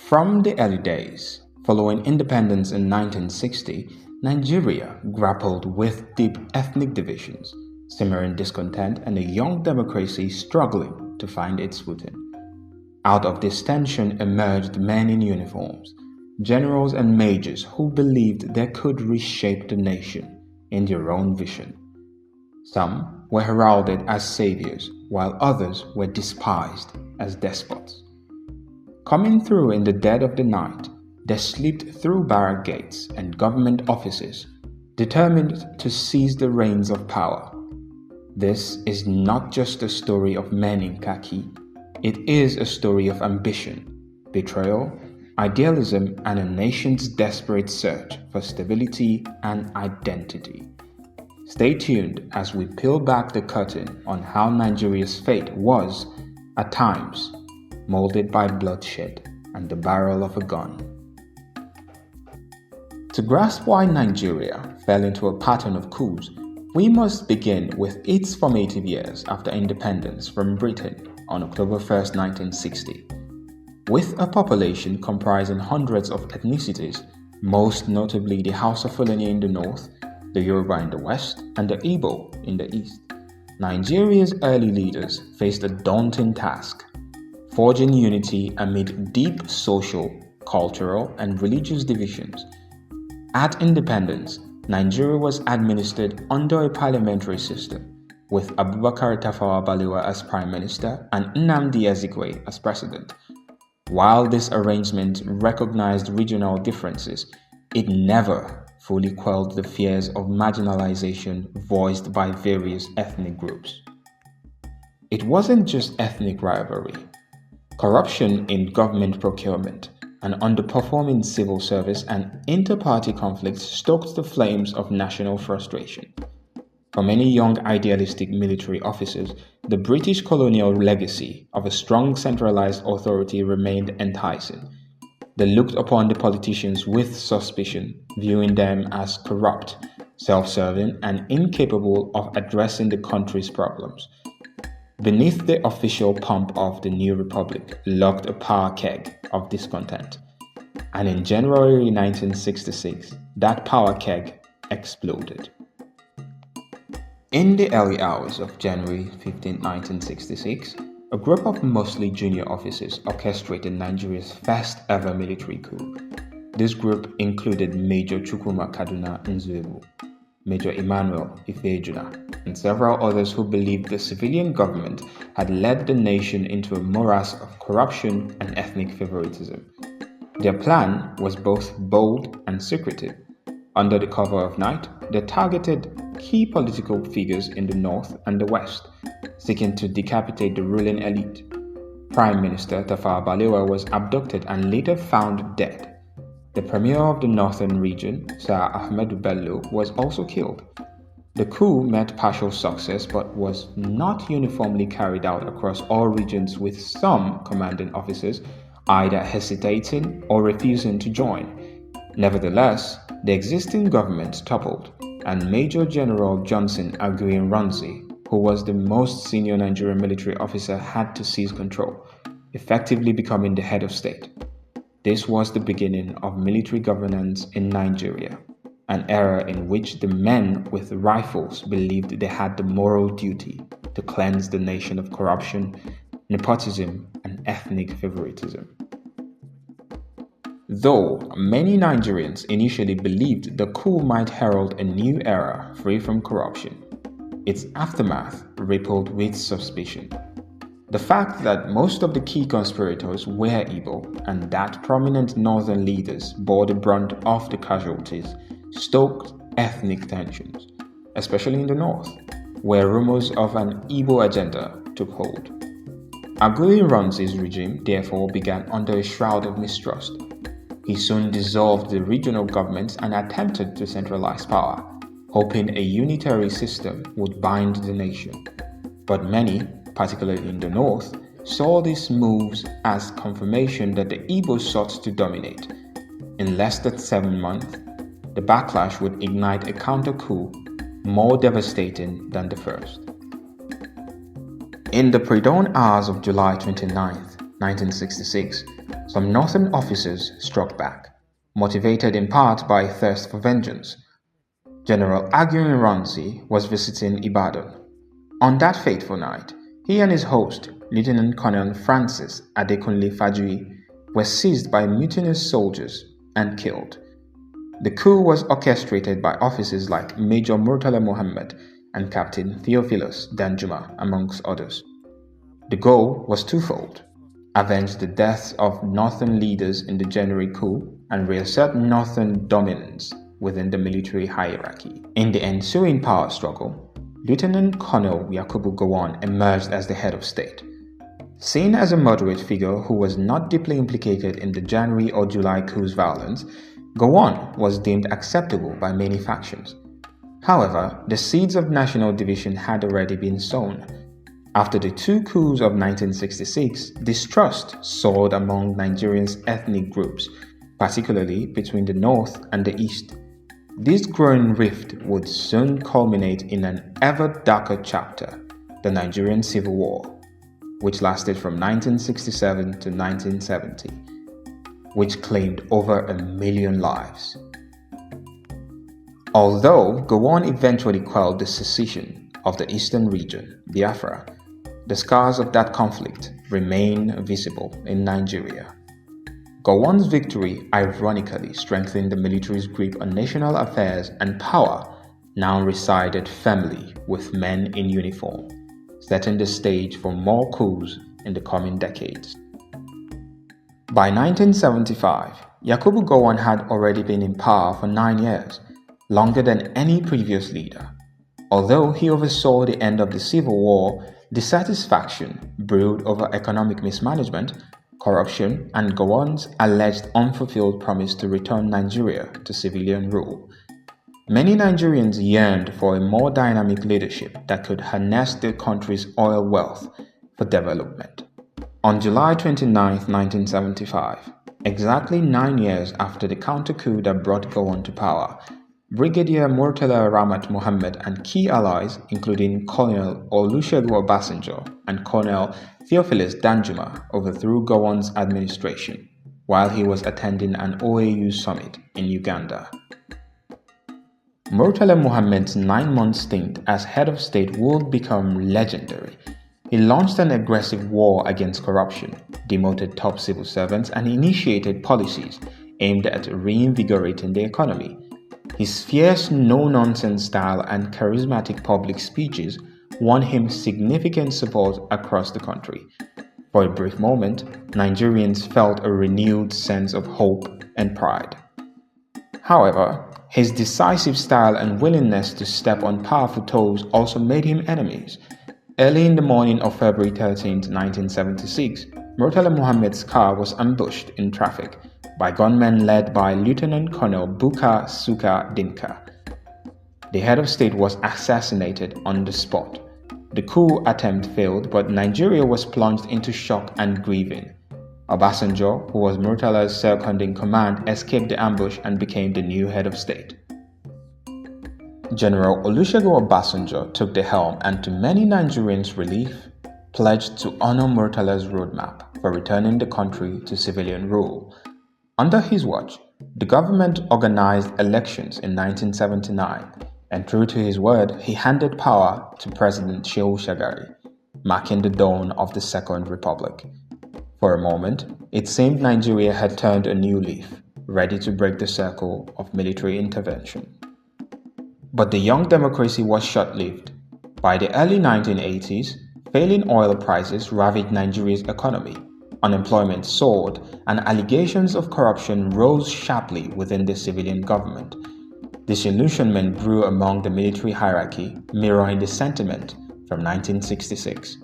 From the early days, following independence in 1960, Nigeria grappled with deep ethnic divisions, simmering discontent, and a young democracy struggling to find its footing. Out of this tension emerged men in uniforms, generals and majors who believed they could reshape the nation in their own vision. Some were heralded as saviors, while others were despised as despots. Coming through in the dead of the night, they slipped through barrack gates and government offices, determined to seize the reins of power. This is not just a story of men in khaki, it is a story of ambition, betrayal, idealism, and a nation's desperate search for stability and identity. Stay tuned as we peel back the curtain on how Nigeria's fate was, at times, molded by bloodshed and the barrel of a gun. To grasp why Nigeria fell into a pattern of coups, we must begin with its formative years after independence from Britain on October 1, 1960. With a population comprising hundreds of ethnicities, most notably the Hausa Fulani in the north, the Yoruba in the west, and the Igbo in the east, Nigeria's early leaders faced a daunting task: forging unity amid deep social, cultural, and religious divisions. At independence, Nigeria was administered under a parliamentary system, with Abubakar Tafawa Balewa as Prime Minister and Nnamdi Ezekwe as President. While this arrangement recognized regional differences, it never fully quelled the fears of marginalization voiced by various ethnic groups. It wasn't just ethnic rivalry. Corruption in government procurement, an underperforming civil service, and inter-party conflicts stoked the flames of national frustration. For many young idealistic military officers, the British colonial legacy of a strong centralized authority remained enticing. They looked upon the politicians with suspicion, viewing them as corrupt, self-serving, and incapable of addressing the country's problems. Beneath the official pomp of the new republic lurked a power keg of discontent. And in January 1966, that power keg exploded. In the early hours of January 15, 1966, a group of mostly junior officers orchestrated Nigeria's first ever military coup. This group included Major Chukwuma Kaduna Nzebu, Major Emmanuel Ifejuna, and several others who believed the civilian government had led the nation into a morass of corruption and ethnic favoritism. Their plan was both bold and secretive. Under the cover of night, they targeted key political figures in the north and the west, seeking to decapitate the ruling elite. Prime Minister Tafawa Balewa was abducted and later found dead. The premier of the northern region, Sir Ahmedu Bello, was also killed. The coup met partial success but was not uniformly carried out across all regions, with some commanding officers either hesitating or refusing to join. Nevertheless, the existing government toppled, and Major General Johnson Aguiyi-Ironsi, who was the most senior Nigerian military officer, had to seize control, effectively becoming the head of state. This was the beginning of military governance in Nigeria, an era in which the men with rifles believed they had the moral duty to cleanse the nation of corruption, nepotism, and ethnic favoritism. Though many Nigerians initially believed the coup might herald a new era free from corruption, its aftermath rippled with suspicion. The fact that most of the key conspirators were Igbo and that prominent northern leaders bore the brunt of the casualties stoked ethnic tensions, especially in the north, where rumors of an Igbo agenda took hold. Aguiyi-Ironsi's regime therefore began under a shroud of mistrust. He soon dissolved the regional governments and attempted to centralize power, hoping a unitary system would bind the nation. But many, particularly in the north, saw these moves as confirmation that the Igbos sought to dominate. In less than 7 months, the backlash would ignite a counter-coup more devastating than the first. In the pre-dawn hours of July 29, 1966, some northern officers struck back, motivated in part by thirst for vengeance. General Aguiyi was visiting Ibadan. On that fateful night, he and his host, Lieutenant Colonel Francis Adekunle Fajuyi, were seized by mutinous soldiers and killed. The coup was orchestrated by officers like Major Murtala Mohammed and Captain Theophilus Danjuma, amongst others. The goal was twofold: avenge the deaths of northern leaders in the January coup and reassert northern dominance within the military hierarchy. In the ensuing power struggle, Lieutenant Colonel Yakubu Gowon emerged as the head of state. Seen as a moderate figure who was not deeply implicated in the January or July coup's violence, Gowon was deemed acceptable by many factions. However, the seeds of national division had already been sown. After the two coups of 1966, distrust soared among Nigerians' ethnic groups, particularly between the North and the East. This growing rift would soon culminate in an ever darker chapter, the Nigerian Civil War, which lasted from 1967 to 1970, which claimed over 1 million lives. Although Gowon eventually quelled the secession of the eastern region, Biafra, the scars of that conflict remain visible in Nigeria. Gowon's victory ironically strengthened the military's grip on national affairs, and power now resided firmly with men in uniform, setting the stage for more coups in the coming decades. By 1975, Yakubu Gowon had already been in power for 9 years, longer than any previous leader. Although he oversaw the end of the Civil War, dissatisfaction brewed over economic mismanagement, corruption, and Gowon's alleged unfulfilled promise to return Nigeria to civilian rule. Many Nigerians yearned for a more dynamic leadership that could harness the country's oil wealth for development. On July 29, 1975, exactly 9 years after the counter-coup that brought Gowon to power, Brigadier Murtala Mohammed and key allies, including Colonel Olusegun Obasanjo and Colonel Theophilus Danjuma, overthrew Gowon's administration while he was attending an OAU summit in Uganda. Murtala Mohammed's 9-month stint as head of state would become legendary. He launched an aggressive war against corruption, demoted top civil servants, and initiated policies aimed at reinvigorating the economy. His fierce, no-nonsense style and charismatic public speeches won him significant support across the country. For a brief moment, Nigerians felt a renewed sense of hope and pride. However, his decisive style and willingness to step on powerful toes also made him enemies. Early in the morning of February 13, 1976, Murtala Mohammed's car was ambushed in traffic by gunmen led by Lieutenant Colonel Bukar Suka Dinka. The head of state was assassinated on the spot. The coup attempt failed, but Nigeria was plunged into shock and grieving. Obasanjo, who was Murtala's second-in-command, escaped the ambush and became the new head of state. General Olusegun Obasanjo took the helm and, to many Nigerians' relief, pledged to honor Murtala's roadmap for returning the country to civilian rule. Under his watch, the government organized elections in 1979, and true to his word, he handed power to President Shagari, marking the dawn of the Second Republic. For a moment, it seemed Nigeria had turned a new leaf, ready to break the circle of military intervention. But the young democracy was short-lived. By the early 1980s, failing oil prices ravaged Nigeria's economy. Unemployment soared, and allegations of corruption rose sharply within the civilian government. Disillusionment grew among the military hierarchy, mirroring the sentiment from 1966.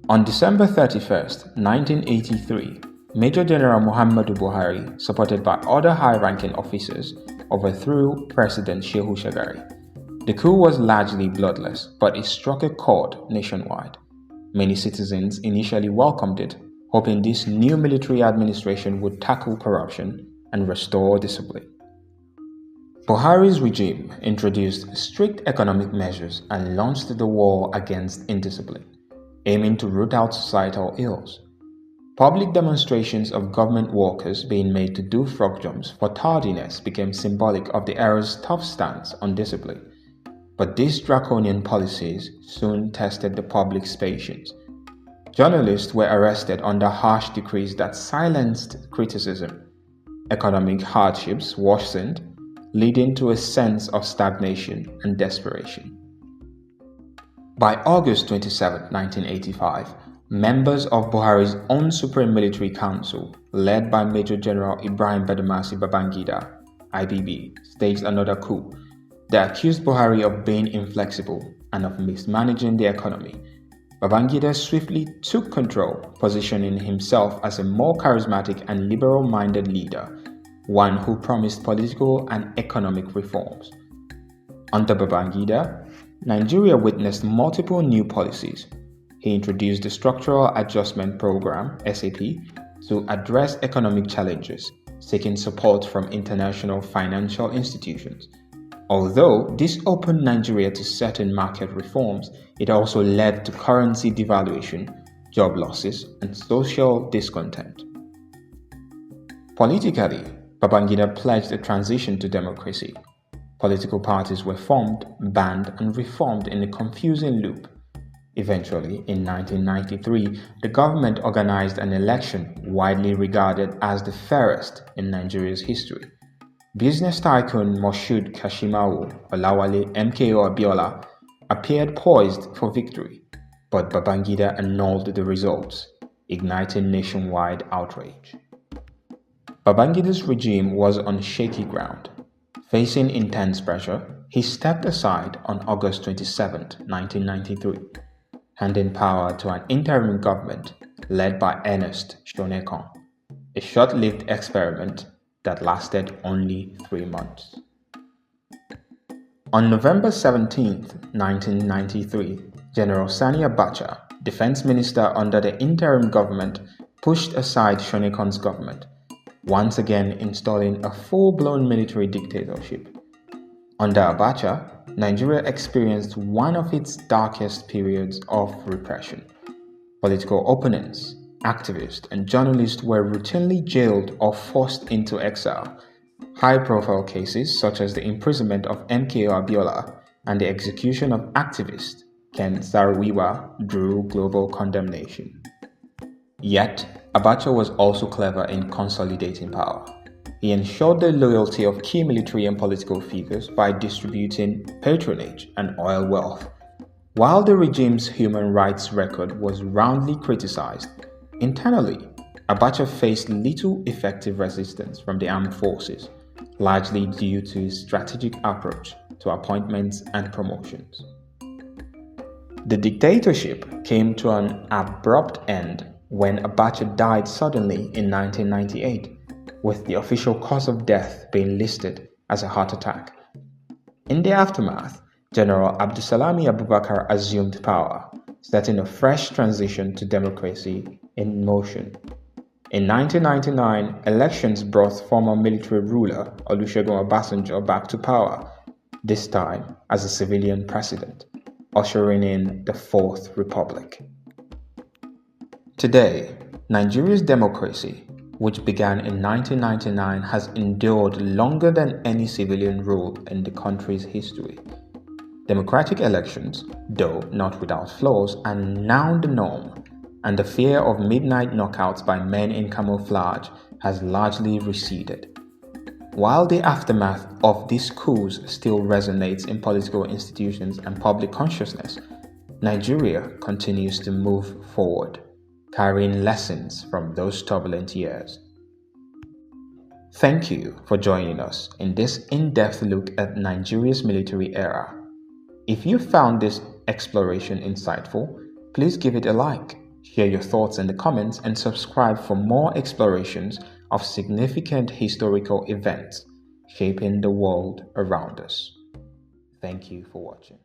On December 31, 1983, Major General Muhammadu Buhari, supported by other high-ranking officers, overthrew President Shehu Shagari. The coup was largely bloodless, but it struck a chord nationwide. Many citizens initially welcomed it, hoping this new military administration would tackle corruption and restore discipline. Buhari's regime introduced strict economic measures and launched the war against indiscipline, aiming to root out societal ills. Public demonstrations of government workers being made to do frog jumps for tardiness became symbolic of the era's tough stance on discipline. But these draconian policies soon tested the public's patience. Journalists were arrested under harsh decrees that silenced criticism. Economic hardships worsened, leading to a sense of stagnation and desperation. By August 27, 1985, members of Buhari's own Supreme Military Council, led by Major General Ibrahim Babangida, IBB, staged another coup. They accused Buhari of being inflexible and of mismanaging the economy. Babangida swiftly took control, positioning himself as a more charismatic and liberal-minded leader, one who promised political and economic reforms. Under Babangida, Nigeria witnessed multiple new policies. He introduced the Structural Adjustment Program (SAP) to address economic challenges, seeking support from international financial institutions. Although this opened Nigeria to certain market reforms, it also led to currency devaluation, job losses, and social discontent. Politically, Babangida pledged a transition to democracy. Political parties were formed, banned, and reformed in a confusing loop. Eventually, in 1993, the government organized an election widely regarded as the fairest in Nigeria's history. Business tycoon Moshood Kashimawo Olawale MKO Abiola appeared poised for victory, but Babangida annulled the results, igniting nationwide outrage. Babangida's regime was on shaky ground. Facing intense pressure, he stepped aside on August 27, 1993, handing power to an interim government led by Ernest Shonekan, a short-lived experiment that lasted only 3 months. On November 17, 1993, General Sani Abacha, defense minister under the interim government, pushed aside Shonekan's government, once again installing a full-blown military dictatorship. Under Abacha, Nigeria experienced one of its darkest periods of repression. Political opponents, activists, and journalists were routinely jailed or forced into exile. High-profile cases such as the imprisonment of MKO Abiola and the execution of activist Ken Saro-Wiwa drew global condemnation. Yet, Abacha was also clever in consolidating power. He ensured the loyalty of key military and political figures by distributing patronage and oil wealth. While the regime's human rights record was roundly criticized, internally, Abacha faced little effective resistance from the armed forces, largely due to his strategic approach to appointments and promotions. The dictatorship came to an abrupt end when Abacha died suddenly in 1998, with the official cause of death being listed as a heart attack. In the aftermath, General Abdulsalami Abubakar assumed power, setting a fresh transition to democracy in motion. In 1999, elections brought former military ruler Olusegun Obasanjo back to power, this time as a civilian president, ushering in the Fourth Republic. Today, Nigeria's democracy, which began in 1999, has endured longer than any civilian rule in the country's history. Democratic elections, though not without flaws, are now the norm, and the fear of midnight knockouts by men in camouflage has largely receded. While the aftermath of these coups still resonates in political institutions and public consciousness, Nigeria continues to move forward, carrying lessons from those turbulent years. Thank you for joining us in this in-depth look at Nigeria's military era. If you found this exploration insightful, please give it a like, share your thoughts in the comments, and subscribe for more explorations of significant historical events shaping the world around us. Thank you for watching.